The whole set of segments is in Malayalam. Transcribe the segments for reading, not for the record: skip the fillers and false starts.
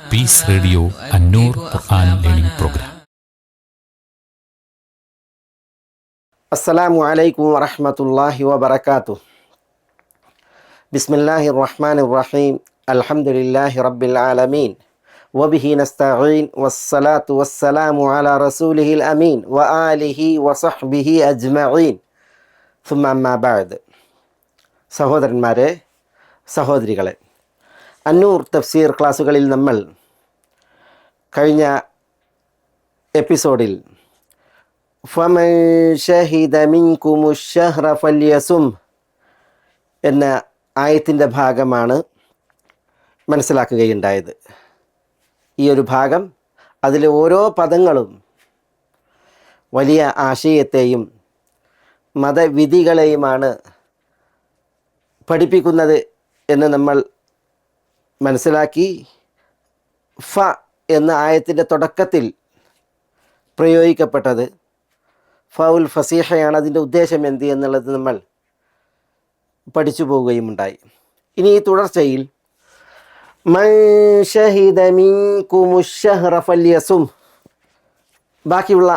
പീസ് റേഡിയോ അന്നൂർ ഖുർആൻ ലേണിംഗ് പ്രോഗ്രാം. അസ്സലാമു അലൈക്കും വറഹ്മത്തുള്ളാഹി വബറകാതുഹു. ബിസ്മില്ലാഹിർ റഹ്മാനിർ റഹീം. അൽഹംദുലില്ലാഹി റബ്ബിൽ ആലമീൻ വബിഹി നസ്തഈൻ വസ്സലാത്തു വസ്സലാമു അലാ റസൂലിഹിൽ അമീൻ വആലിഹി വസഹ്ബിഹി അജ്മഈൻ. സുമ്മ അമ്മാ ബഅദ്. സഹോദരന്മാരെ, സഹോദരികളെ, അന്നൂർ തഫ്സീർ ക്ലാസ്സുകളിൽ നമ്മൾ കഴിഞ്ഞ എപ്പിസോഡിൽ ഫമൻ ഷഹിദ മിൻകുമുശ് ശഹ്റ ഫല്യസും എന്ന ആയത്തിൻ്റെ ഭാഗമാണ് മനസ്സിലാക്കുകയുണ്ടായത്. ഈ ഒരു ഭാഗം, അതിലെ ഓരോ പദങ്ങളും വലിയ ആശയത്തെയും മതവിധികളെയുമാണ് പഠിപ്പിക്കുന്നത് എന്ന് നമ്മൾ മനസ്സിലാക്കി. ഫ എന്ന ആയത്തിൻ്റെ തുടക്കത്തിൽ പ്രയോഗിക്കപ്പെട്ടത് ഫൗൽ ഫസീഹയാണ്. അതിൻ്റെ ഉദ്ദേശം എന്ത് എന്നുള്ളത് നമ്മൾ പഠിച്ചു പോവുകയുമുണ്ടായി. ഇനി ഈ തുടർച്ചയിൽ മൻ ഷഹിദ മിൻകുമുശ് ശഹ്റ ഫല്യസും, ബാക്കിയുള്ള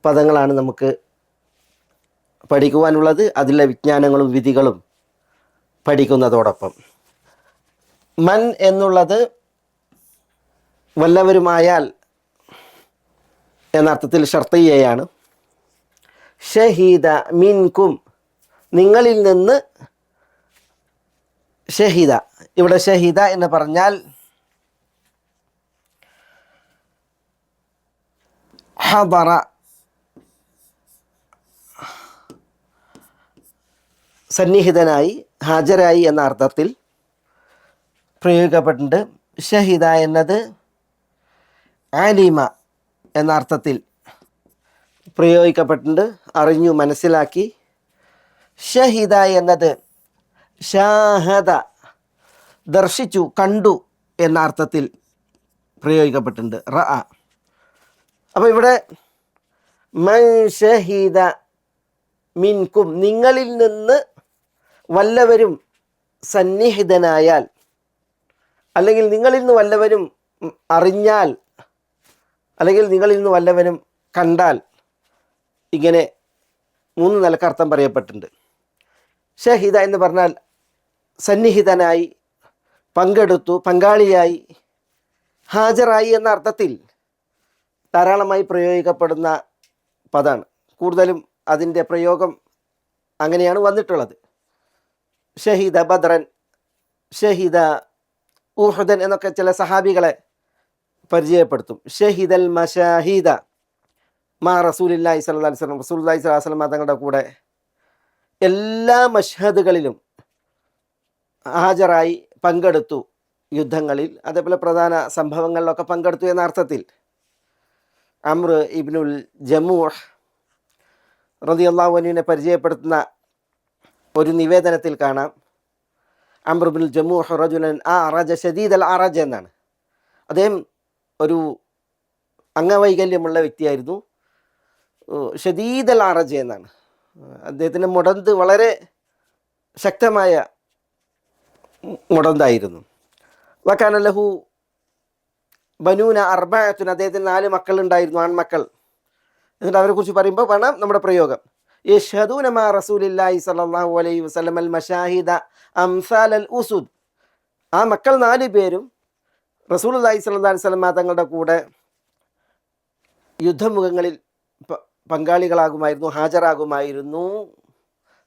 പദങ്ങളാണ് നമുക്ക് പഠിക്കുവാനുള്ളത്. അതിലെ വിജ്ഞാനങ്ങളും വിധികളും പഠിക്കുന്നതോടൊപ്പം മൻ എന്നുള്ളത് വല്ലവരുമായാൽ എന്നർത്ഥത്തിൽ ഷർത്തിയയാണ്. ഷഹീദ മിൻകും, നിങ്ങളിൽ നിന്ന്. ഷഹീദ, ഇവിടെ ഷഹീദ എന്ന് പറഞ്ഞാൽ ഹദറ, സന്നിഹിതനായി, ഹാജരായി എന്ന അർത്ഥത്തിൽ പ്രയോഗിക്കപ്പെട്ടിട്ടുണ്ട്. ഷഹീദ എന്നത് ആലിമ എന്ന അർത്ഥത്തിൽ പ്രയോഗിക്കപ്പെട്ടിട്ടുണ്ട്, അറിഞ്ഞു, മനസ്സിലാക്കി. ഷഹിദ എന്നത് ഷാഹദ, ദർശിച്ചു, കണ്ടു എന്ന അർത്ഥത്തിൽ പ്രയോഗിക്കപ്പെട്ടിട്ടുണ്ട്, റഅ. അപ്പോൾ ഇവിടെ മൻ ഷഹിദ മിൻകും, നിങ്ങളിൽ നിന്ന് വല്ലവരും സന്നിഹിതനായാൽ, അല്ലെങ്കിൽ നിങ്ങളിൽ നിന്ന് വല്ലവരും അറിഞ്ഞാൽ, അല്ലെങ്കിൽ നിങ്ങളിൽ നിന്ന് വല്ലവരും കണ്ടാൽ, ഇങ്ങനെ മൂന്ന് നിലക്ക് അർത്ഥം പറയപ്പെട്ടിട്ടുണ്ട്. ഷഹിദ എന്ന് പറഞ്ഞാൽ സന്നിഹിതനായി, പങ്കെടുത്തു, പങ്കാളിയായി, ഹാജരായി എന്ന അർത്ഥത്തിൽ ധാരാളമായി പ്രയോഗിക്കപ്പെടുന്ന പദമാണ്. കൂടുതലും അതിൻ്റെ പ്രയോഗം അങ്ങനെയാണ് വന്നിട്ടുള്ളത്. ഷഹീദ ബദ്രൻ, ഷഹീദ ഉഹുദൻ എന്നൊക്കെ ചില സഹാബികളെ പരിചയപ്പെടുത്തും. ഷഹീദൽ മശാഹിദ മാ റസൂലുള്ളാഹി സ്വല്ലല്ലാഹി അലൈഹി വസല്ലം, റസൂലുള്ളാഹി സ്വല്ലല്ലാഹി അലൈഹി വസല്ലം തങ്ങളുടെ കൂടെ എല്ലാ മഷ്ഹദുകളിലും ഹാജരായി, പങ്കെടുത്തു, യുദ്ധങ്ങളിൽ, അതേപോലെ പ്രധാന സംഭവങ്ങളിലൊക്കെ പങ്കെടുത്തു എന്ന അർത്ഥത്തിൽ. അംർ ഇബ്നുൽ ജമൂഹ് റളിയല്ലാഹു അൻഹുവിനെ പരിചയപ്പെടുത്തുന്ന ഒരു നിവേദനത്തിൽ കാണാം, അംർ ഇബ്നുൽ ജമൂഹ് റജുലൻ അറജ ശദീദൽ അറജ് എന്നാണ്. അദ്ദേഹം ഒരു അംഗവൈകല്യമുള്ള വ്യക്തിയായിരുന്നു. ഷദീദൽ അറജ് എന്നാണ്. അദ്ദേഹത്തിൻ്റെ മുടന്ത് വളരെ ശക്തമായ മുടന്തായിരുന്നു. വകാന ലഹു ബനൂന അർബഅത്തുൻ, അദ്ദേഹത്തിന് 4 മക്കളുണ്ടായിരുന്നു, ആൺമക്കൾ. എന്നിട്ട് അവരെക്കുറിച്ച് പറയുമ്പോൾ വേണം നമ്മുടെ പ്രയോഗം. യശ്ഹദൂന മാ റസൂലില്ലാഹി സ്വല്ലല്ലാഹു അലൈഹി വസല്ലം അൽ മശാഹിദ അംസാൽ അൽ ഉസുദ്. ആ മക്കൾ 4 പേരും റസൂലുള്ളാഹി സ്വല്ലല്ലാഹി അലൈഹി വസല്ലം തങ്ങളുടെ കൂടെ യുദ്ധമുഖങ്ങളിൽ പങ്കാളികളാകുമായിരുന്നു, ഹാജരാകുമായിരുന്നു,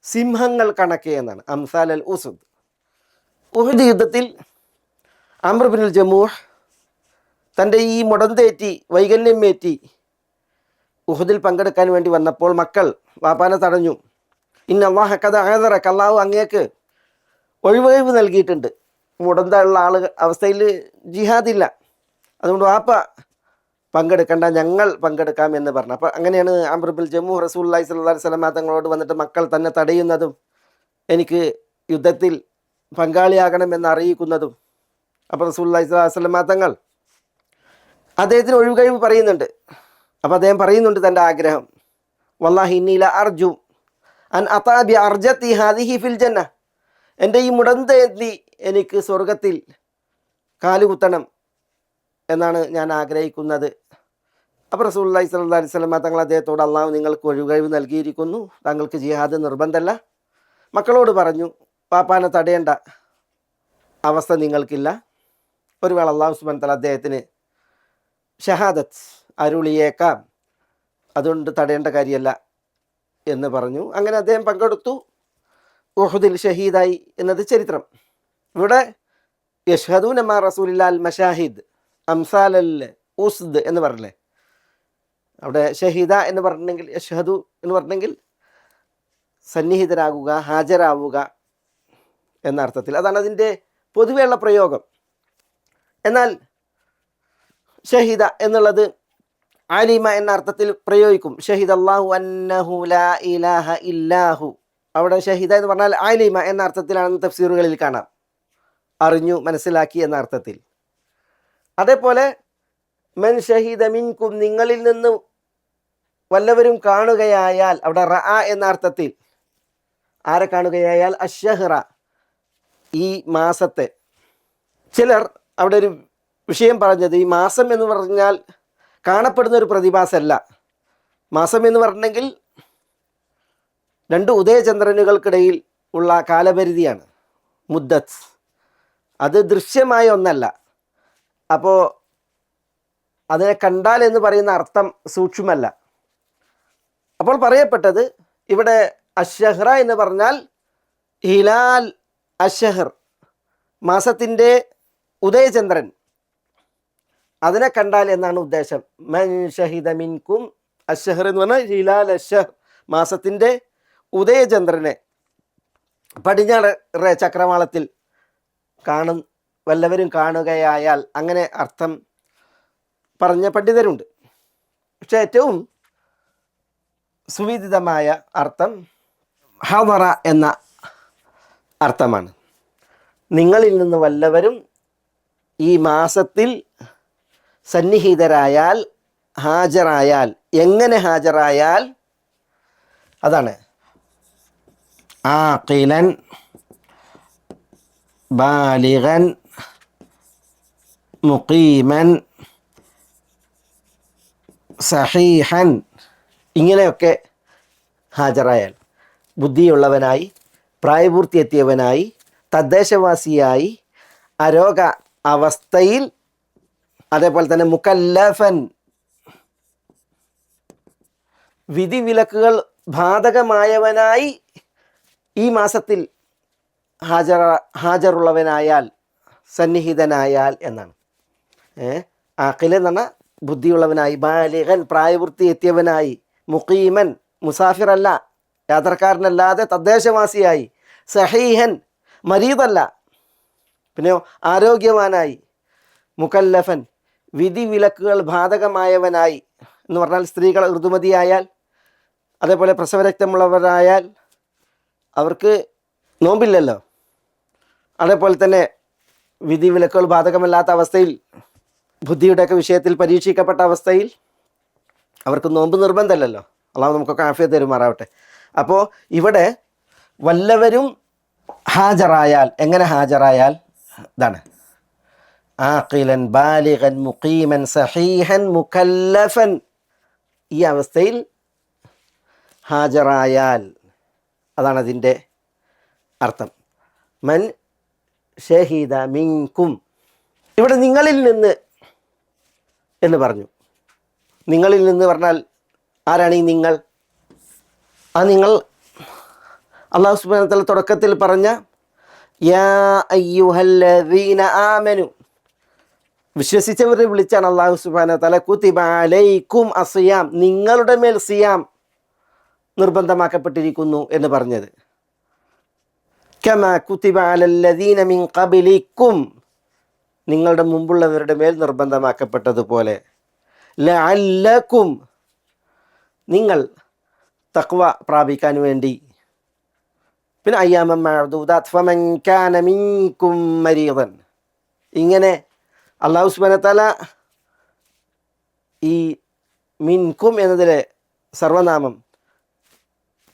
സിംഹങ്ങൾ കണക്കെ എന്നാണ്. അംസാൽ അൽ ഉസുദ്. ഉഹദ് യുദ്ധത്തിൽ അംർ ഇബ്നുൽ ജമൂഹ് തൻ്റെ ഈ മുടന്തേറ്റി, വൈകല്യമേറ്റി ഉഹദിൽ പങ്കെടുക്കാൻ വേണ്ടി വന്നപ്പോൾ മക്കൾ വാപ്പാനെ തടഞ്ഞു. ഇന്നല്ലാഹ ഖദ അഅദറക, അല്ലാഹു അങ്ങേക്ക് ഒഴിവഴിവ് നൽകിയിട്ടുണ്ട്. മുടന്തുള്ള അവസ്ഥയിൽ ജിഹാദില്ല, അതുകൊണ്ട് വാപ്പ പങ്കെടുക്കണ്ട, ഞങ്ങൾ പങ്കെടുക്കാം എന്ന് പറഞ്ഞു. അപ്പോൾ അങ്ങനെയാണ് അംർ ഇബ്നുൽ ജമൂഹ് റസൂലുള്ളാഹി സ്വല്ലല്ലാഹി അലൈഹി വസല്ലം തങ്ങളോട് വന്നിട്ട് മക്കൾ തന്നെ തടയുന്നതും എനിക്ക് യുദ്ധത്തിൽ പങ്കാളിയാകണമെന്ന് അറിയിക്കുന്നതും. അപ്പോൾ റസൂലുള്ളാഹി സ്വല്ലല്ലാഹി അലൈഹി വസല്ലം തങ്ങൾ അദ്ദേഹത്തിന് ഒഴിവുകഴിവ് പറയുന്നുണ്ട്. അപ്പോൾ അദ്ദേഹം പറയുന്നുണ്ട് തൻ്റെ ആഗ്രഹം, വല്ലാഹി ഇന്നി ല അർജു അൻ അതാ ബി അർജത്തി ഹാദിഹി ഫിൽ ജന്ന, എൻ്റെ ഈ മുടന്തേന്തി എനിക്ക് സ്വർഗത്തിൽ കാലുകുത്തണം, എന്നാണ് ഞാൻ ആഗ്രഹിക്കുന്നത്. അപ്പോൾ റസൂലുള്ളാഹി സ്വല്ലല്ലാഹു അലൈഹി വസല്ലം തങ്ങൾ അദ്ദേഹത്തോട്, അള്ളാഹു നിങ്ങൾക്ക് ഒഴികഴിവ് നൽകിയിരിക്കുന്നു, താങ്കൾക്ക് ജിഹാദ് നിർബന്ധമല്ല. മക്കളോട് പറഞ്ഞു, പാപ്പാനെ തടയേണ്ട അവസ്ഥ നിങ്ങൾക്കില്ല. ഒരു വേള അള്ളാഹു സുബ്ഹാനഹു വ തആല അദ്ദേഹത്തിന് ഷഹാദത്ത് അരുളിയേക്കാം, അതുകൊണ്ട് തടയേണ്ട കാര്യമല്ല എന്ന് പറഞ്ഞു. അങ്ങനെ അദ്ദേഹം പങ്കെടുത്തു, ഉഹുദിൽ ഷഹീദായി എന്നത് ചരിത്രം. ഇവിടെ യഷ്ഹദൂന മാ റസൂലില്ലാൽ മഷാഹിദ് അംസാൽ അൽ ഉസ്ദ് എന്ന് പറഞ്ഞില്ലേ, അവിടെ ഷഹീദ എന്ന് പറഞ്ഞെങ്കിൽ, യഷ്ഹദു എന്ന് പറഞ്ഞെങ്കിൽ സന്നിഹിതരാകുക, ഹാജരാവുക എന്ന അർത്ഥത്തിൽ, അതാണ് അതിൻ്റെ പൊതുവെയുള്ള പ്രയോഗം. എന്നാൽ ഷഹീദ എന്നുള്ളത് ആലിമ എന്ന അർത്ഥത്തിൽ പ്രയോഗിക്കും. ഷഹീദ് അല്ലാഹു അന്നഹു ലാ ഇലാഹ ഇല്ലാഹു, അവിടെ ഷഹീദ എന്ന് പറഞ്ഞാൽ ആലിമ എന്ന അർത്ഥത്തിലാണെന്ന് തഫ്സീറുകളിൽ കാണാം, അറിഞ്ഞു മനസ്സിലാക്കി എന്ന അർത്ഥത്തിൽ. അതേപോലെ മൻ ഷഹീദ മിൻകും, നിങ്ങളിൽ നിന്ന് വല്ലവരും കാണുകയായാൽ, അവിടെ റഅ എന്ന അർത്ഥത്തിൽ ആരെ കാണുകയായാൽ, അശ്ശഹ്റ, ഈ മാസത്തെ. ചിലർ അവിടെ ഒരു വിഷയം പറഞ്ഞത്, ഈ മാസം എന്ന് പറഞ്ഞാൽ കാണപ്പെടുന്ന ഒരു പ്രതിഭാസമല്ല. മാസം എന്ന് പറഞ്ഞെങ്കിൽ രണ്ട് ഉദയചന്ദ്രനുകൾക്കിടയിൽ ഉള്ള കാലപരിധിയാണ് മുദ്ദത്ത്, അത് ദൃശ്യമായ ഒന്നല്ല. അപ്പോൾ അതിനെ കണ്ടാൽ എന്ന് പറയുന്ന അർത്ഥം സൂക്ഷ്മമല്ല. അപ്പോൾ പറയപ്പെട്ടത് ഇവിടെ അശ്ശഹ്റ എന്ന് പറഞ്ഞാൽ ഹിലാൽ അശ്ശഹർ, മാസത്തിൻ്റെ ഉദയചന്ദ്രൻ, അതിനെ കണ്ടാൽ എന്നാണ് ഉദ്ദേശം. മൻ ഷഹിദ മിൻകും, അശ്ശഹർ എന്ന് പറഞ്ഞാൽ ഹിലാൽ അശ്ശഹർ, മാസത്തിൻ്റെ ഉദയചന്ദ്രനെ പടിഞ്ഞാറ് ചക്രവാളത്തിൽ വല്ലവരും കാണുകയായാൽ, അങ്ങനെ അർത്ഥം പറഞ്ഞ പണ്ഡിതരുണ്ട്. പക്ഷെ ഏറ്റവും സുവിദിതമായ അർത്ഥം ഹദറ എന്ന അർത്ഥമാണ്. നിങ്ങളിൽ നിന്ന് വല്ലവരും ഈ മാസത്തിൽ സന്നിഹിതരായാൽ, ഹാജരായാൽ. എങ്ങനെ ഹാജരായാൽ? അതാണ് ആഖിലൻ ബാലിഗൻ മുഖീമൻ സഹീഹൻ, ഇങ്ങനെയൊക്കെ ഹാജരായാൽ, ബുദ്ധിയുള്ളവനായി, പ്രായപൂർത്തിയെത്തിയവനായി, തദ്ദേശവാസിയായി, അരോഗ അവസ്ഥയിൽ, അതേപോലെ തന്നെ മുക്കല്ലഫൻ, വിധിവിലക്കുകൾ ബാധകമായവനായി ഈ മാസത്തിൽ ഹാജറുള്ളവനായാൽ, സന്നിഹിതനായാൽ എന്നാണ്. ആഖിൽ എന്ന് പറഞ്ഞാൽ ബുദ്ധിയുള്ളവനായി, ബാലിഗൻ പ്രായപൂർത്തി എത്തിയവനായി, മുഖീമൻ മുസാഫിറല്ല യാത്രക്കാരനല്ലാതെ തദ്ദേശവാസിയായി, സഹീഹൻ മരീദല്ല, പിന്നെയോ ആരോഗ്യവാനായി, മുക്കല്ലഫൻ വിധിവിലക്കുകൾ ബാധകമായവനായി എന്ന് പറഞ്ഞാൽ സ്ത്രീകൾ ഋതുമതിയായാൽ, അതേപോലെ പ്രസവരക്തമുള്ളവരായാൽ അവർക്ക് നോമ്പില്ലല്ലോ. അതേപോലെ തന്നെ വിധിവിലക്കുകൾ ബാധകമല്ലാത്ത അവസ്ഥയിൽ, ബുദ്ധിയുടെയൊക്കെ വിഷയത്തിൽ പരീക്ഷിക്കപ്പെട്ട അവസ്ഥയിൽ അവർക്ക് നോമ്പ് നിർബന്ധമല്ലല്ലോ. അള്ളാഹു നമുക്കൊക്കെ ആഫിയത്ത് തരുമാറാവട്ടെ. അപ്പോൾ ഇവിടെ വല്ലവരും ഹാജറായാൽ, എങ്ങനെ ഹാജറായാൽ? ഇതാണ് ആഖിലൻ ബാലിഗൻ മുഖീമൻ സഹീഹൻ മുക്കല്ലഫൻ, ഈ അവസ്ഥയിൽ ഹാജറായാൽ, അതാണ് അതിൻ്റെ അർത്ഥം. മൻ ഷഹീദ മിൻകും, ഇവിടെ നിങ്ങളിൽ നിന്ന് എന്ന് പറഞ്ഞു. നിങ്ങളിൽ നിന്ന് പറഞ്ഞാൽ ആരാണ് ഈ നിങ്ങൾ? ആ നിങ്ങൾ അല്ലാഹു സുബ്ഹാനഹു വ തആല തുടക്കത്തിൽ പറഞ്ഞ യാ അയ്യുഹല്ലദീന ആമനു, വിശ്വസിച്ചവരെ വിളിച്ചാണ് അല്ലാഹു സുബ്ഹാനഹു വ തആല കുതിബ അലൈക്കും അസിയാം, നിങ്ങളുടെ മേൽ സിയാം നിർബന്ധമാക്കപ്പെട്ടിരിക്കുന്നു എന്ന് പറഞ്ഞത്. കമാ കുതിബ അലല്ലദീന മിൻ ഖബ്ലിക്കും, നിങ്ങളുടെ മുമ്പുള്ളവരുടെ മേൽ നിർബന്ധമാക്കപ്പെട്ടതുപോലെ. ലഅല്ലക്കും, നിങ്ങൾ തഖ്വ പ്രാപിക്കാൻ വേണ്ടി. പിന്നെ അയ്യാമൻ മഅദൂദാത്ത് ഫമൻ കാന മിൻകും മരീദൻ, ഇങ്ങനെ അല്ലാഹു സുബ്ഹാനഹു വ തആല ഈ മിൻകും എന്നതിലെ സർവനാമം,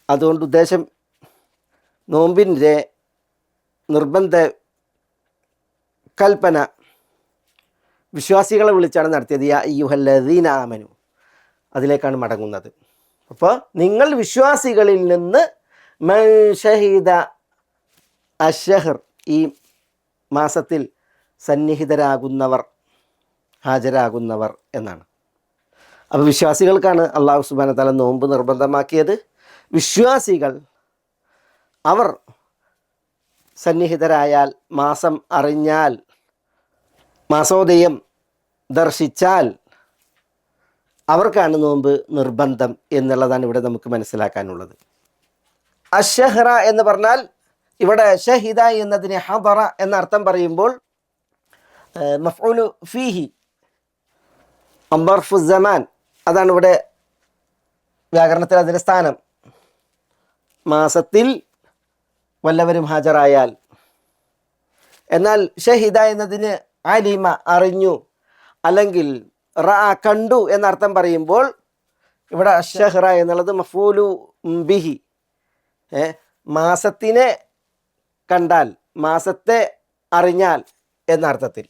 അതുകൊണ്ട് ഉദ്ദേശം നോമ്പിൻ്റെ നിർബന്ധ കൽപ്പന വിശ്വാസികളെ വിളിച്ചാണ് നടത്തിയത്. യാ അയ്യുഹല്ലദീന ആമനു, അതിലേക്കാണ് മടങ്ങുന്നത്. അപ്പോൾ നിങ്ങൾ വിശ്വാസികളിൽ നിന്ന് മൻ ഷഹീദ അശ്ശഹർ, ഈ മാസത്തിൽ സന്നിഹിതരാകുന്നവർ, ഹാജരാകുന്നവർ എന്നാണ്. അപ്പോൾ വിശ്വാസികൾക്കാണ് അള്ളാഹു സുബ്ഹാനഹു വ തആല നോമ്പ് നിർബന്ധമാക്കിയത്. വിശ്വാസികൾ അവർ സന്നിഹിതരായാൽ, മാസം അറിഞ്ഞാൽ, മാസോദയം ദർശിച്ചാൽ അവർക്കാണ് നോമ്പ് നിർബന്ധം എന്നുള്ളതാണ് ഇവിടെ നമുക്ക് മനസ്സിലാക്കാനുള്ളത്. അശ്ശഹ്റ എന്ന് പറഞ്ഞാൽ ഇവിടെ ഷഹിദ എന്നതിന് ഹദറ എന്ന അർത്ഥം പറയുമ്പോൾ മഫ്ഊലു ഫീഹി അംബർഫു സമാൻ, അതാണ് ഇവിടെ വ്യാകരണത്തിൽ അതിൻ്റെ സ്ഥാനം. മാസത്തിൽ വല്ലവരും ഹാജരായാൽ. എന്നാൽ ഷഹിദ എന്നതിന് അലിമ അറിഞ്ഞു, അല്ലെങ്കിൽ റഅ കണ്ടു എന്നർത്ഥം പറയുമ്പോൾ ഇവിടെ അശ്ശഹ്റ എന്നുള്ളത് മഫ്ഊലു ബിഹി, മാസത്തിനെ കണ്ടാൽ, മാസത്തെ അറിഞ്ഞാൽ എന്നർത്ഥത്തിൽ.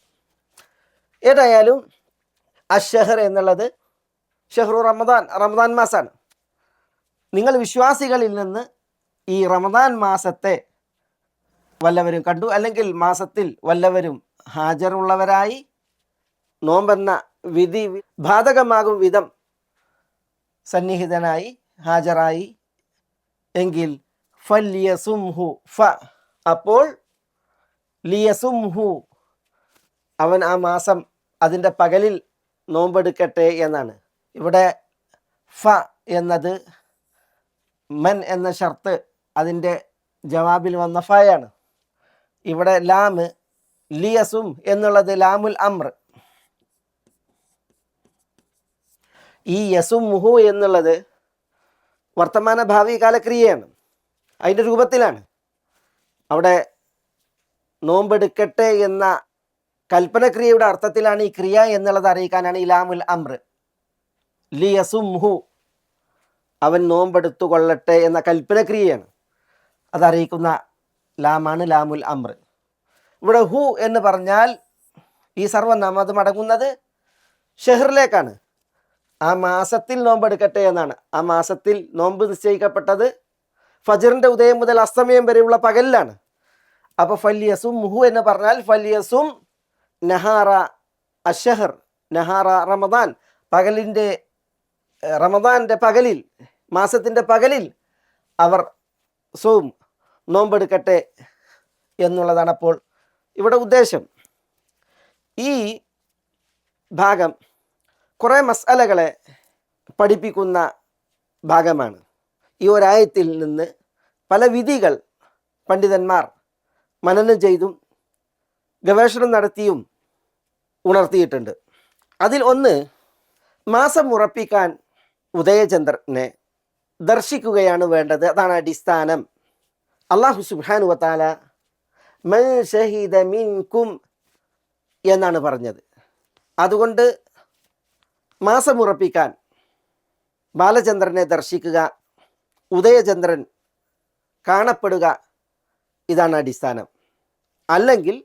ഏതായാലും അശ്ശഹർ എന്നുള്ളത് ഷഹ്റു റമദാൻ, റമദാൻ മാസമാണ്. നിങ്ങൾ വിശ്വാസികളിൽ നിന്ന് ഈ റമദാൻ മാസത്തെ വല്ലവരും കണ്ടു, അല്ലെങ്കിൽ മാസത്തിൽ വല്ലവരും ഹാജറുള്ളവരായി, നോമ്പെന്ന വിധി ബാധകമാകും വിധം സന്നിഹിതനായി, ഹാജരായി എങ്കിൽ ഫല്യസുംഹു, അപ്പോൾ ലിയസുംഹു, അവൻ ആ മാസം അതിൻ്റെ പകലിൽ നോമ്പെടുക്കട്ടെ എന്നാണ്. ഇവിടെ ഫ എന്നത് മൻ എന്ന ഷർത്ത് അതിൻ്റെ ജവാബിൽ വന്ന ഫയാണ്. ഇവിടെ ലാമ് ലിയസും എന്നുള്ളത് ലാമുൽ അമ്ര. ഈ യസുംഹു എന്നുള്ളത് വർത്തമാന ഭാവി കാലക്രിയയാണ്, അതിൻ്റെ രൂപത്തിലാണ്. അവിടെ നോമ്പെടുക്കട്ടെ എന്ന കൽപ്പനക്രിയയുടെ അർത്ഥത്തിലാണ് ഈ ക്രിയ എന്നുള്ളത് അറിയിക്കാനാണ് ഈ ലാമുൽ അമ്ര. ലിയസുംഹു, അവൻ നോമ്പെടുത്തു കൊള്ളട്ടെ എന്ന കൽപ്പനക്രിയയാണ്, അതറിയിക്കുന്ന ലാമാണ് ലാമുൽ അമ്ര. ഇവിടെ ഹു എന്ന് പറഞ്ഞാൽ ഈ സർവനാമം അത് മടങ്ങുന്നത് ഷെഹറിലേക്കാണ്. ആ മാസത്തിൽ നോമ്പെടുക്കട്ടെ എന്നാണ്. ആ മാസത്തിൽ നോമ്പ് നിശ്ചയിക്കപ്പെട്ടത് ഫജറിൻ്റെ ഉദയം മുതൽ അസ്തമയം വരെയുള്ള പകലിലാണ്. അപ്പോൾ ഫല്യസും ഹു എന്ന് പറഞ്ഞാൽ ഫല്യസും നഹാറ അശ്ശഹർ, നഹാറ റമദാൻ, പകലിൻ്റെ റമദാൻ്റെ പകലിൽ, മാസത്തിൻ്റെ പകലിൽ അവർ സൂം നോമ്പെടുക്കട്ടെ എന്നുള്ളതാണ് അപ്പോൾ ഇവിടെ ഉദ്ദേശം. ഈ ഭാഗം കുറേ മസ്അലകളെ പഠിപ്പിക്കുന്ന ഭാഗമാണ്. ഈ ഒരായത്തിൽ നിന്ന് പല വിധികൾ പണ്ഡിതന്മാർ മനനം ചെയ്തും ഗവേഷണം നടത്തിയും ഉണർത്തിയിട്ടുണ്ട്. അതിൽ ഒന്ന്, മാസം ഉറപ്പിക്കാൻ ഉദയചന്ദ്രനെ ദർശിക്കുകയാണ് വേണ്ടത്. അതാണ് അടിസ്ഥാനം. അല്ലാഹു സുബ്ഹാനഹു വ തആല മൻ ഷഹീദ മിൻകും എന്നാണ് പറഞ്ഞത്. അതുകൊണ്ട് മാസം ഉറപ്പിക്കാൻ ബാലചന്ദ്രനെ ദർശിക്കുക, ഉദയചന്ദ്രൻ കാണപ്പെടുക, ഇതാണ് അടിസ്ഥാനം. അല്ലെങ്കിൽ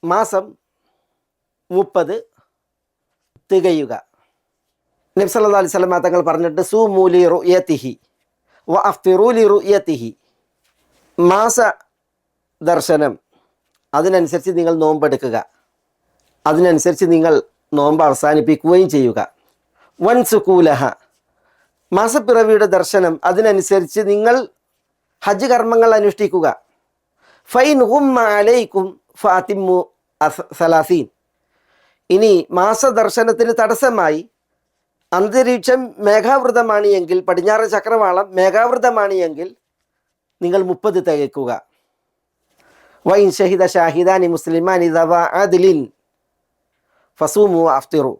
മാസം 30 തികയുക. നബി സല്ലല്ലാഹു അലൈഹി വസല്ലം തങ്ങൾ പറഞ്ഞിട്ട് സൂമൂ ലി റുയതിഹി വ അഫ്തിറൂ ലി റുയതിഹി, മാസ ദർശനം, അതിനനുസരിച്ച് നിങ്ങൾ നോമ്പെടുക്കുക, അതിനനുസരിച്ച് നിങ്ങൾ നോമ്പ് അവസാനിപ്പിക്കുകയും ചെയ്യുക. വൻസുകൂലഹ, മാസപ്പിറവിയുടെ ദർശനം, അതിനനുസരിച്ച് നിങ്ങൾ ഹജ്ജ് കർമ്മങ്ങൾ അനുഷ്ഠിക്കുക. ഫൈൻ ഗുമ്മ അലൈക്കും ഫാത്തിമു സലാസീൻ, ഇനി മാസദർശനത്തിന് തടസ്സമായി അന്തരീക്ഷം മേഘാവൃതമാണ് എങ്കിൽ, പടിഞ്ഞാറൻ ചക്രവാളം മേഘാവൃതമാണ് എങ്കിൽ നിങ്ങൾ 30 തികയ്ക്കുക. വൈൻ ഷഹിദ ഷാഹിദാനി മുസ്ലിമാനി ദവാ അദ്ലിൻ ഫസൂമു അഫ്തിറു,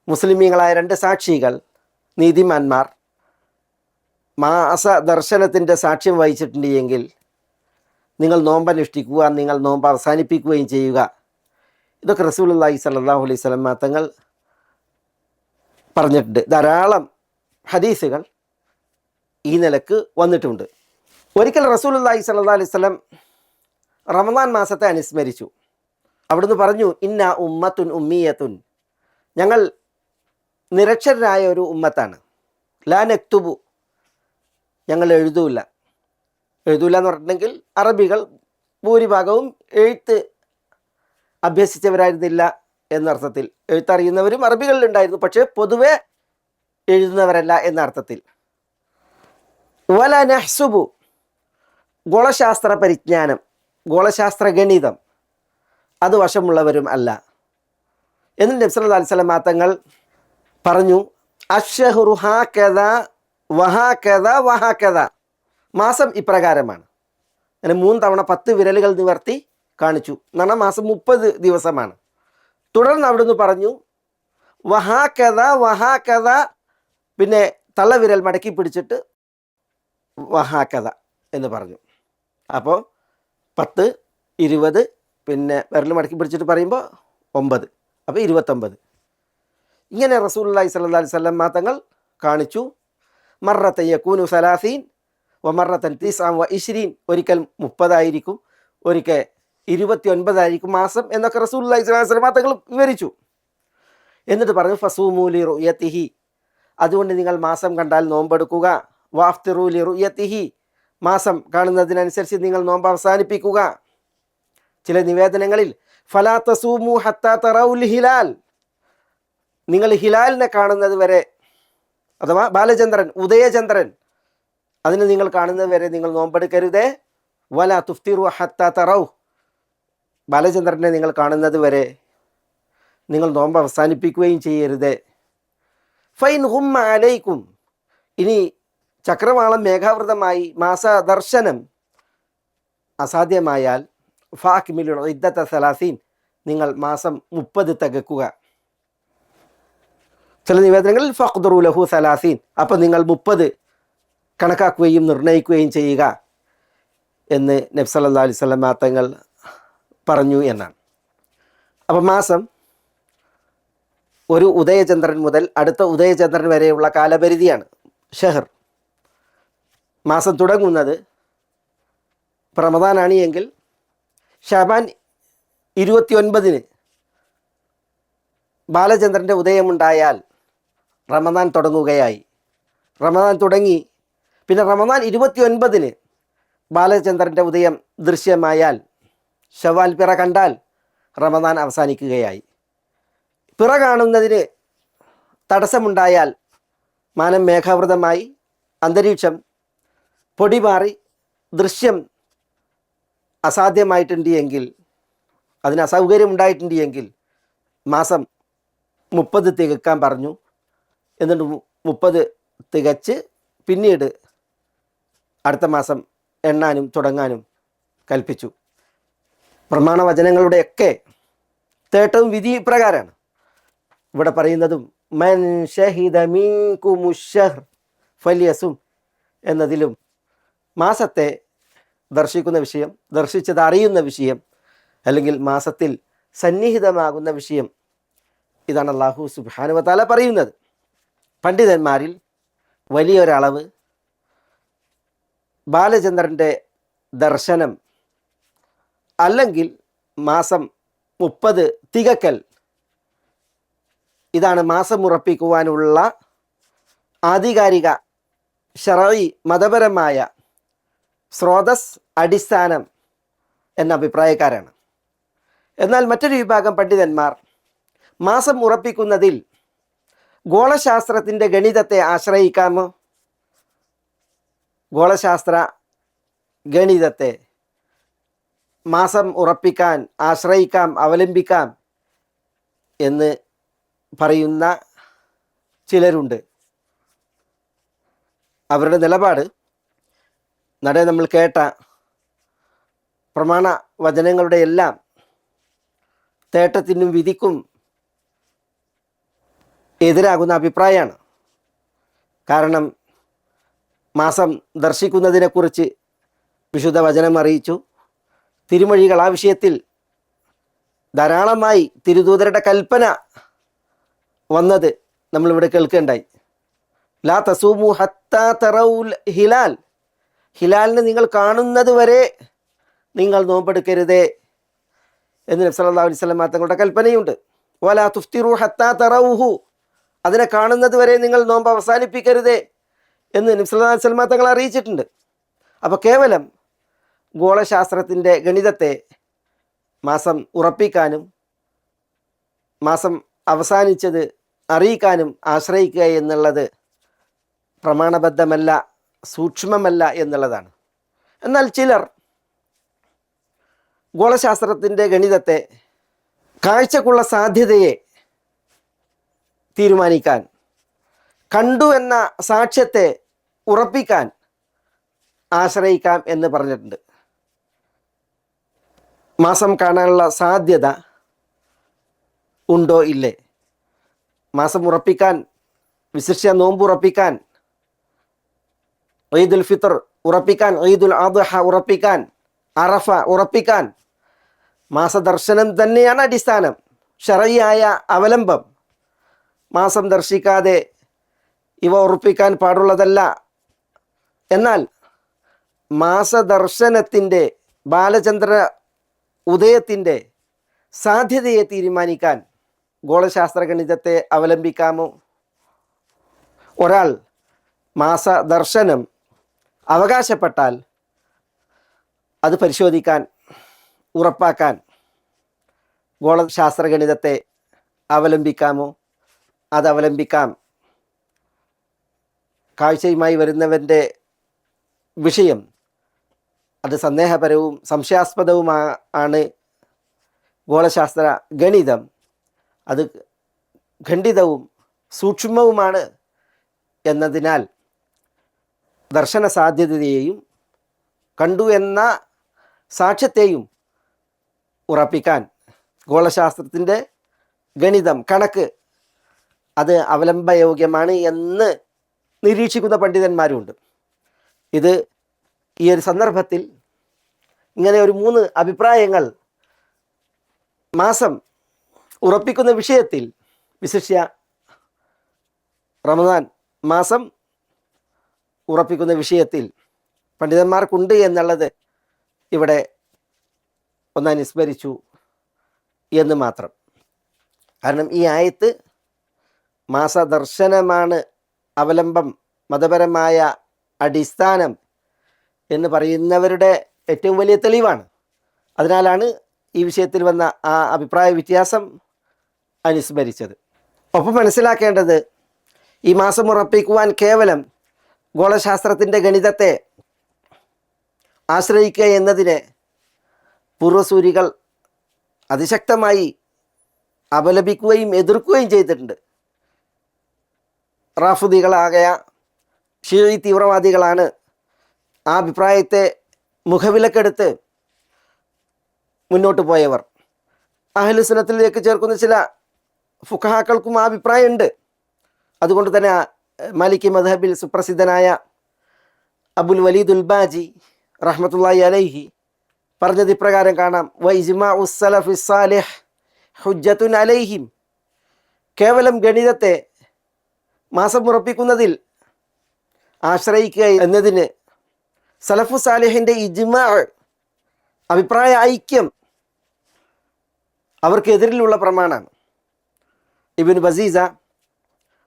മുസ്ലിമീങ്ങളായ 2 സാക്ഷികൾ, നീതിമാന്മാർ മാസദർശനത്തിൻ്റെ സാക്ഷ്യം വഹിച്ചിട്ടുണ്ട് എങ്കിൽ നിങ്ങൾ നോമ്പനുഷ്ഠിക്കുക, നിങ്ങൾ നോമ്പ് അവസാനിപ്പിക്കുകയും ചെയ്യുക. ഇതൊക്കെ റസൂലുള്ളാഹി സ്വല്ലല്ലാഹു അലൈഹി വസല്ലം തങ്ങൾ പറഞ്ഞിട്ടുണ്ട്. ധാരാളം ഹദീസുകൾ ഈ നിലക്ക് വന്നിട്ടുണ്ട്. ഒരിക്കൽ റസൂലുള്ളാഹി സ്വല്ലല്ലാഹു അലൈഹി വസല്ലം റമദാൻ മാസത്തെ അനുസ്മരിച്ചു. അവിടുന്ന് പറഞ്ഞു, ഇന്ന ഉമ്മത്തുൻ ഉമ്മിയത്തുൻ, ഞങ്ങൾ നിരക്ഷരരായ ഒരു ഉമ്മത്താണ്. ലാ നക്തുബു, ഞങ്ങൾ എഴുതൂല എന്ന് പറഞ്ഞിട്ടുണ്ടെങ്കിൽ അറബികൾ ഭൂരിഭാഗവും എഴുത്ത് അഭ്യസിച്ചവരായിരുന്നില്ല എന്നർത്ഥത്തിൽ. എഴുത്തറിയുന്നവരും അറബികളിലുണ്ടായിരുന്നു, പക്ഷേ പൊതുവെ എഴുതുന്നവരല്ല എന്ന അർത്ഥത്തിൽ. വല നഹ്സുബു, ഗോളശാസ്ത്ര പരിജ്ഞാനം, ഗോളശാസ്ത്ര ഗണിതം അത് വശമുള്ളവരും അല്ല. എന്നിട്ട് നബി സല്ലല്ലാഹു അലൈഹി വസല്ലം തങ്ങൾ പറഞ്ഞു, അഷ്ഹറു ഹാകദ വഹാകദ വഹാകദ, മാസം ഇപ്രകാരമാണ്. അങ്ങനെ 3 തവണ 10 വിരലുകൾ നിവർത്തി കാണിച്ചു എന്നാണ് മാസം 30 ദിവസമാണ്. തുടർന്ന് അവിടുന്ന് പറഞ്ഞു വഹാകദ വഹാകദ, പിന്നെ തള്ളവിരൽ മടക്കി പിടിച്ചിട്ട് വഹാകദ എന്ന് പറഞ്ഞു. അപ്പോൾ 10, 20, പിന്നെ വിരൽ മടക്കി പിടിച്ചിട്ട് പറയുമ്പോൾ 9, അപ്പോൾ 29. ഇങ്ങനെ റസൂലുള്ളാഹി സ്വല്ലല്ലാഹു അലൈഹി വസല്ലം തങ്ങൾ കാണിച്ചു. മറത്തൻ യകൂനു 30 വമറത്തൻ 29, ഒരിക്കൽ 30 ആയിരിക്കും, ഒരിക്കൽ 29 ആയിരിക്കും മാസം എന്നൊക്കെ റസൂലുള്ളാഹി സ്വല്ലല്ലാഹു അലൈഹി വസല്ലം തങ്ങൾ വിവരിച്ചു. എന്നിട്ട് പറഞ്ഞു ഫസൂമു ലി റുയതിഹി, അതുകൊണ്ട് നിങ്ങൾ മാസം കണ്ടാൽ നോമ്പെടുക്കുക. വാഫ്തിറു ലി റുയതിഹി, മാസം കാണുന്നതിനനുസരിച്ച് നിങ്ങൾ നോമ്പ് അവസാനിപ്പിക്കുക. ചില നിവേദനങ്ങളിൽ ഫലാ തസൂമു ഹത്താ തറൗൽ ഹിലാൽ, നിങ്ങൾ ഹിലാലിനെ കാണുന്നത് വരെ, അഥവാ ബാലചന്ദ്രൻ, ഉദയചന്ദ്രൻ, അതിന് നിങ്ങൾ കാണുന്നത് വരെ നിങ്ങൾ നോമ്പെടുക്കരുതേ. വലാ തുഫ്തിറു ഹത്താ തറൗ, ബാലചന്ദ്രനെ നിങ്ങൾ കാണുന്നത് വരെ നിങ്ങൾ നോമ്പ് അവസാനിപ്പിക്കുകയും ചെയ്യരുതേ. ഫൈൻ ഹുമ്മ അലൈക്കും, ഇനി ചക്രവാളം മേഘാവൃതമായി മാസദർശനം അസാധ്യമായാൽ ഫാക്മിലുൽ ഇദ്ദത 30, നിങ്ങൾ മാസം 30 തികക്കുക. ചില നിവേദനങ്ങളിൽ ഫഖ്ദറു ലഹു 30, അപ്പം നിങ്ങൾ 30 കണക്കാക്കുകയും നിർണ്ണയിക്കുകയും ചെയ്യുക എന്ന് നബി സല്ലല്ലാഹു അലൈഹി വസല്ലം തങ്ങൾ പറഞ്ഞു എന്നാണ്. അപ്പം മാസം ഒരു ഉദയചന്ദ്രൻ മുതൽ അടുത്ത ഉദയചന്ദ്രൻ വരെയുള്ള കാലപരിധിയാണ് ഷഹർ. മാസം തുടങ്ങുന്നത് റമദാനാണ് എങ്കിൽ ഷാബാൻ 29 ബാലചന്ദ്രൻ്റെ ഉദയമുണ്ടായാൽ റമദാൻ തുടങ്ങുകയായി. റമദാൻ തുടങ്ങി, പിന്നെ റമദാൻ 29 ബാലചന്ദ്രൻ്റെ ഉദയം ദൃശ്യമായാൽ, ശവ്വാൽ പിറ കണ്ടാൽ റമദാൻ അവസാനിക്കുകയായി. പിറ കാണുന്നതിന് തടസ്സമുണ്ടായാൽ, മാനം മേഘാവൃതമായി അന്തരീക്ഷം പൊടിമാറി ദൃശ്യം അസാധ്യമായിട്ടുണ്ട് എങ്കിൽ, അതിന് അസൗകര്യം ഉണ്ടായിട്ടുണ്ട് എങ്കിൽ മാസം 30 തികക്കാൻ പറഞ്ഞു. എന്നിട്ട് 30 തികച്ച് പിന്നീട് അടുത്ത മാസം എണ്ണാനും തുടങ്ങാനും കൽപ്പിച്ചു. പ്രമാണവചനങ്ങളുടെയൊക്കെ തേട്ടവും വിധി പ്രകാരമാണ്. ഇവിടെ പറയുന്നതും മൻ ഷഹിദ മിൻകുമുശ്ശഹ്ർ ഫല്യസും എന്നതിലും മാസത്തെ ദർശിക്കുന്ന വിഷയം, ദർശിച്ചത് അറിയുന്ന വിഷയം, അല്ലെങ്കിൽ മാസത്തിൽ സന്നിഹിതമാകുന്ന വിഷയം, ഇതാണ് അല്ലാഹു സുബ്ഹാനഹു വ തആല പറയുന്നത്. പണ്ഡിതന്മാരിൽ വലിയൊരളവ് ബാലചന്ദ്രൻ്റെ ദർശനം അല്ലെങ്കിൽ മാസം 30 തികക്കൽ, ഇതാണ് മാസം ഉറപ്പിക്കുവാനുള്ള ആധികാരിക ശർഈ മതപരമായ സ്രോതസ്, അടിസ്ഥാനം എന്ന അഭിപ്രായക്കാരാണ്. എന്നാൽ മറ്റൊരു വിഭാഗം പണ്ഡിതന്മാർ മാസം ഉറപ്പിക്കുന്നതിൽ ഗോളശാസ്ത്രത്തിൻ്റെ ഗണിതത്തെ ആശ്രയിക്കാമോ, ഗോളശാസ്ത്ര ഗണിതത്തെ മാസം ഉറപ്പിക്കാൻ ആശ്രയിക്കാം, അവലംബിക്കാം എന്ന് പറയുന്ന ചിലരുണ്ട്. അവരുടെ നിലപാട് നടേ നമ്മൾ കേട്ട പ്രമാണ വചനങ്ങളുടെ എല്ലാം തേട്ടത്തിനും വിധിക്കും എതിരാകുന്ന അഭിപ്രായമാണ്. കാരണം മാസം ദർശിക്കുന്നതിനെക്കുറിച്ച് വിശുദ്ധ വചനം അറിയിച്ചു. തിരുമൊഴികൾ ആ വിഷയത്തിൽ ധാരാളമായി തിരുദൂതരുടെ കൽപ്പന വന്നത് നമ്മളിവിടെ കേൾക്കുകയുണ്ടായി. ലാ തസൂമു ഹത്താ തറൗൽ ഹിലാൽ, ഹിലാലിനെ നിങ്ങൾ കാണുന്നത് വരെ നിങ്ങൾ നോമ്പെടുക്കരുതേ എന്ന് നബി സല്ലല്ലാഹു അലൈഹി വസല്ലം തങ്ങളുടെ കൽപ്പനയുണ്ട്. വലാ തുഫ്തിറു ഹത്താ തറൗഹു, അതിനെ കാണുന്നത് വരെ നിങ്ങൾ നോമ്പ് അവസാനിപ്പിക്കരുതേ എന്ന് നബി സല്ലല്ലാഹു അലൈഹി വസല്ലം തങ്ങൾ അറിയിച്ചിട്ടുണ്ട്. അപ്പോൾ കേവലം ഗോളശാസ്ത്രത്തിൻ്റെ ഗണിതത്തെ മാസം ഉറപ്പിക്കാനും മാസം അവസാനിച്ചത് അറിയിക്കാനും ആശ്രയിക്കുക എന്നുള്ളത് പ്രമാണബദ്ധമല്ല, സൂക്ഷ്മമല്ല എന്നുള്ളതാണ്. എന്നാൽ ചിലർ ഗോളശാസ്ത്രത്തിൻ്റെ ഗണിതത്തെ കാഴ്ചക്കുള്ള സാധ്യതയെ തീരുമാനിക്കാൻ, കണ്ടു എന്ന സാക്ഷ്യത്തെ ഉറപ്പിക്കാൻ ആശ്രയിക്കാം എന്ന് പറഞ്ഞിട്ടുണ്ട്. മാസം കാണാനുള്ള സാധ്യത ഉണ്ടോ ഇല്ലേ, മാസം ഉറപ്പിക്കാൻ, വിശിഷ്യ നോമ്പ് ഉറപ്പിക്കാൻ, ഈദുൽ ഫിത്തർ ഉറപ്പിക്കാൻ, ഈദുൽ അദ്ഹ ഉറപ്പിക്കാൻ, അറഫ ഉറപ്പിക്കാൻ മാസദർശനം തന്നെയാണ് അടിസ്ഥാനം, ശറഈയായ അവലംബം. മാസം ദർശിക്കാതെ ഇവ ഉറപ്പിക്കാൻ പാടുള്ളതല്ല. എന്നാൽ മാസദർശനത്തിൻ്റെ, ബാലചന്ദ്ര ഉദയത്തിൻ്റെ സാധ്യതയെ തീരുമാനിക്കാൻ ഗോളശാസ്ത്ര ഗണിതത്തെ അവലംബിക്കാമോ? ഒരാൾ മാസദർശനം അവകാശപ്പെട്ടാൽ അത് പരിശോധിക്കാൻ, ഉറപ്പാക്കാൻ ഗോളശാസ്ത്ര ഗണിതത്തെ അവലംബിക്കാമോ? അത് അവലംബിക്കാം. കാഴ്ചയുമായി വരുന്നവൻ്റെ വിഷയം അത് സന്ദേഹപരവും സംശയാസ്പദവുമാണ്. ഗോളശാസ്ത്ര ഗണിതം അത് ഖണ്ഡിതവും സൂക്ഷ്മവുമാണ് എന്നതിനാൽ ദർശന സാധ്യതയെയും കണ്ടു എന്ന സാക്ഷ്യത്തെയും ഉറപ്പിക്കാൻ ഗോളശാസ്ത്രത്തിൻ്റെ ഗണിതം, കണക്ക് അത് അവലംബയോഗ്യമാണ് എന്ന് നിരീക്ഷിക്കുന്ന പണ്ഡിതന്മാരുമുണ്ട്. ഇത് ഈ ഒരു സന്ദർഭത്തിൽ ഇങ്ങനെ ഒരു 3 അഭിപ്രായങ്ങൾ മാസം ഉറപ്പിക്കുന്ന വിഷയത്തിൽ, വിശിഷ്യ റമദാൻ മാസം ഉറപ്പിക്കുന്ന വിഷയത്തിൽ പണ്ഡിതന്മാർക്കുണ്ട് എന്നുള്ളത് ഇവിടെ ഒന്ന് അനുസ്മരിച്ചു എന്ന് മാത്രം. കാരണം ഈ ആയത്ത് മാസദർശനമാണ് അവലംബം, മതപരമായ അടിസ്ഥാനം എന്ന് പറയുന്നവരുടെ ഏറ്റവും വലിയ തെളിവാണ്. അതിനാലാണ് ഈ വിഷയത്തിൽ വന്ന ആ അഭിപ്രായ വ്യത്യാസം അനുസ്മരിച്ചത്. ഒപ്പം മനസ്സിലാക്കേണ്ടത്, ഈ മാസം ഉറപ്പിക്കുവാൻ കേവലം ഗോളശാസ്ത്രത്തിൻ്റെ ഗണിതത്തെ ആശ്രയിക്കുക എന്നതിനെ പൂർവസൂരികൾ അതിശക്തമായി അപലപിക്കുകയും എതിർക്കുകയും ചെയ്തിട്ടുണ്ട്. റാഫിദികളായ ഷിഈ തീവ്രവാദികളാണ് ആ അഭിപ്രായത്തെ മുഖവിലക്കെടുത്ത് മുന്നോട്ട് പോയവർ. അഹ്ലുസുന്നത്തിലേക്ക് ചേർക്കുന്ന ചില ഫുഖഹാക്കൾക്കും ആ അഭിപ്രായമുണ്ട്. അതുകൊണ്ട് തന്നെ മാലിക്കി മദ്ഹബിൽ സുപ്രസിദ്ധനായ അബുൽ വലീദുൽ ബാജി റഹ്മത്തുള്ളാഹി അലൈഹി പറഞ്ഞത് ഇപ്രകാരം കാണാം: വഇജ്മാഉ സലഫി സാലിഹ് ഹുജ്ജത്തുൻ അലൈഹിം. കേവലം ഗണിതത്തെ മാസം ഉറപ്പിക്കുന്നതിൽ ആശ്രയിക്കുക എന്നതിന് സലഫു സാലിഹിൻ്റെ ഇജ്മാ, അഭിപ്രായ ഐക്യം അവർക്കെതിരിലുള്ള പ്രമാണമാണ്. ഇബ്നു ബസീസ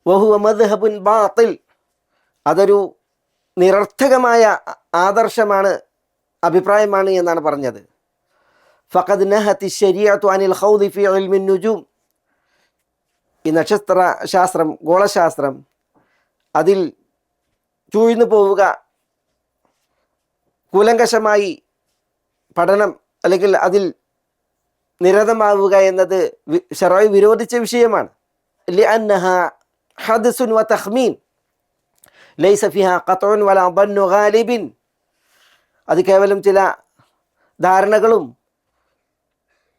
വഹുവ മദ്ഹബുൻ ബാത്തിൽ, അതൊരു നിരർത്ഥകമായ ആദർശമാണ്, അഭിപ്രായമാണ് എന്നാണ് പറഞ്ഞത്. ഫഖദ് നഹത്തി ശരീഅത്തു അനിൽ ഖൗദി ഫി ഇൽമിൻ നുജൂം. ഈ നക്ഷത്ര ശാസ്ത്രം, ഗോളശാസ്ത്രം, അതിൽ ചൂഴ്ന്നു പോവുക, കൂലങ്കഷമായി പഠനം അല്ലെങ്കിൽ അതിൽ നിരതമാവുക എന്നത് ശറഈ വിരോധിച്ച വിഷയമാണ്. ലിഅന്നഹാ ഹദ്സുൻ വതഖ്മീൻ ലൈസ ഫിഹാ ഖത്ഉൻ വലാ ദന്നു ഗാലിബിൻ. അത് കേവലം ചില ധാരണകളും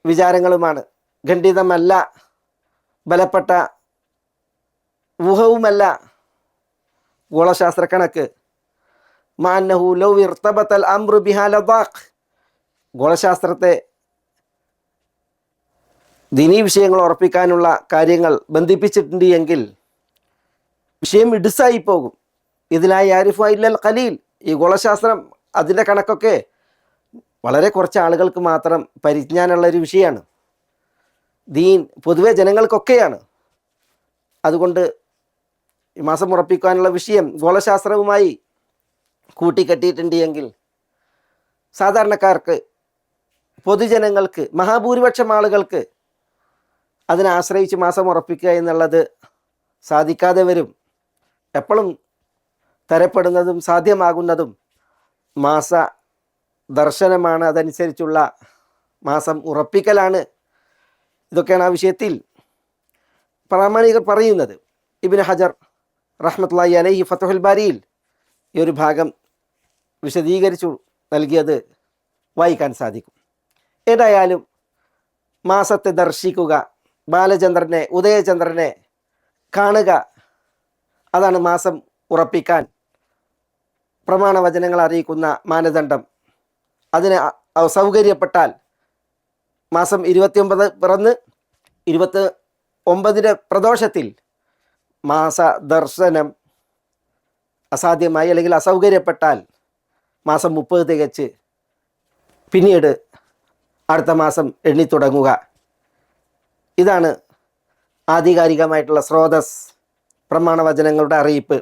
വിചാരങ്ങളുമാണ്, ഖണ്ഡിതമല്ല, ബലപ്പെട്ട ഊഹവുമല്ല ഗോളശാസ്ത്ര കണക്ക്. മാഅന്നഹു ലൗ ഇർതബതൽ അംറു ബിഹാ ലദാഖ്. ഗോളശാസ്ത്രത്തെ ദീനീ വിഷയങ്ങൾ ഉറപ്പിക്കാനുള്ള കാര്യങ്ങൾ ബന്ധിപ്പിച്ചിട്ടുണ്ട് എങ്കിൽ വിഷയം ഇടുസായി പോകും. ഇതിലായി ആരിഫു ഇല്ലൽ ഖലീൽ. ഈ ഗോളശാസ്ത്രം, അതിൻ്റെ കണക്കൊക്കെ വളരെ കുറച്ച് ആളുകൾക്ക് മാത്രം പരിജ്ഞാനമുള്ളൊരു വിഷയമാണ്. ദീൻ പൊതുവെ ജനങ്ങൾക്കൊക്കെയാണ്. അതുകൊണ്ട് ഈ മാസം ഉറപ്പിക്കാനുള്ള വിഷയം ഗോളശാസ്ത്രവുമായി കൂട്ടിക്കെട്ടിയിട്ടുണ്ട് എങ്കിൽ സാധാരണക്കാർക്ക്, പൊതുജനങ്ങൾക്ക്, മഹാഭൂരിപക്ഷം ആളുകൾക്ക് അതിനെ ആശ്രയിച്ച് മാസം ഉറപ്പിക്കുക എന്നുള്ളത് സാധിക്കാതെ വരും. എപ്പോഴും തരപ്പെടുന്നതും സാധ്യമാകുന്നതും മാസ ദർശനമാണ്, അതനുസരിച്ചുള്ള മാസം ഉറപ്പിക്കലാണ്. ഇതൊക്കെയാണ് ആ വിഷയത്തിൽ പ്രാമാണികർ പറയുന്നത്. ഇബ്നു ഹജർ റഹ്മത്തുള്ളാഹി അലൈഹി ഫത്ഹുൽ ബാരിയിൽ ഈ ഒരു ഭാഗം വിശദീകരിച്ചു നൽകിയത് വായിക്കാൻ സാധിക്കും. ഏതായാലും മാസത്തെ ദർശിക്കുക, ബാലചന്ദ്രനെ, ഉദയചന്ദ്രനെ കാണുക, അതാണ് മാസം ഉറപ്പിക്കാൻ പ്രമാണവചനങ്ങൾ അറിയിക്കുന്ന മാനദണ്ഡം. അതിന് സൗകര്യപ്പെട്ടാൽ മാസം 29 പിറന്ന് 29 പ്രദോഷത്തിൽ മാസ ദർശനം അസാധ്യമായി അല്ലെങ്കിൽ അസൗകര്യപ്പെട്ടാൽ മാസം 30 തികച്ച് പിന്നീട് അടുത്ത മാസം എണ്ണിത്തുടങ്ങുക. ഇതാണ് ആധികാരികമായിട്ടുള്ള സ്രോതസ്, പ്രമാണവചനങ്ങളുടെ അറിയിപ്പ്.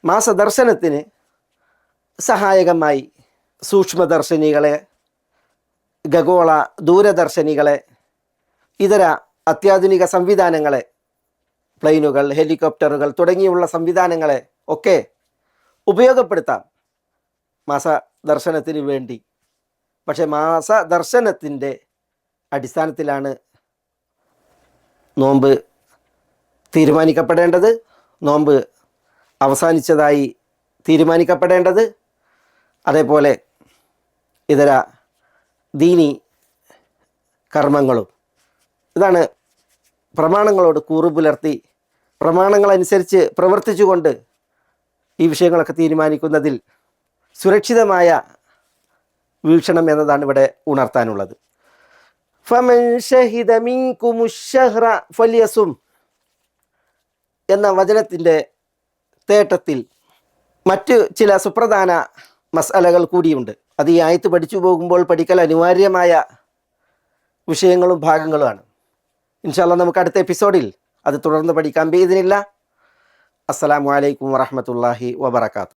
മാസദർശനത്തിന് സഹായകമായി സൂക്ഷ്മദർശിനികളെ, ഖഗോള ദൂരദർശിനികളെ, ഇതര അത്യാധുനിക സംവിധാനങ്ങളെ, പ്ലെയിനുകൾ, ഹെലികോപ്റ്ററുകൾ തുടങ്ങിയുള്ള സംവിധാനങ്ങളെ ഒക്കെ ഉപയോഗപ്പെടുത്താം മാസദർശനത്തിന് വേണ്ടി. പക്ഷേ മാസദർശനത്തിൻ്റെ അടിസ്ഥാനത്തിലാണ് നോമ്പ് തീരുമാനിക്കപ്പെടേണ്ടത്, നോമ്പ് അവസാനിച്ചതായി തീരുമാനിക്കപ്പെടേണ്ടത്. അതേപോലെ ഇതര ദീനി കർമ്മങ്ങളും. ഇതാണ് പ്രമാണങ്ങളോട് കൂറു പുലർത്തി പ്രമാണങ്ങളനുസരിച്ച് പ്രവർത്തിച്ചുകൊണ്ട് ഈ വിഷയങ്ങളൊക്കെ തീരുമാനിക്കുന്നതിൽ സുരക്ഷിതമായ വീക്ഷണം എന്നതാണ് ഇവിടെ ഉണർത്താനുള്ളത്. ഫമൻ ഷഹിദ മിൻകുമുശ് ശഹ്റ ഫല്യസും എന്ന വചനത്തിൻ്റെ തേട്ടത്തിൽ മറ്റ് ചില സുപ്രധാന മസ്അലകൾ കൂടിയുണ്ട്. അത് ഈ ആയത്ത് പഠിച്ചു പോകുമ്പോൾ പഠിക്കൽ അനിവാര്യമായ വിഷയങ്ങളും ഭാഗങ്ങളുമാണ്. ഇൻഷാ അല്ലാഹ് നമുക്ക് അടുത്ത എപ്പിസോഡിൽ അത് തുടർന്ന് പഠിക്കാം. ബിഇദ്നില്ലാഹ്. അസ്സലാമു അലൈക്കും വറഹ്മത്തുള്ളാഹി വബറകാതുഹു.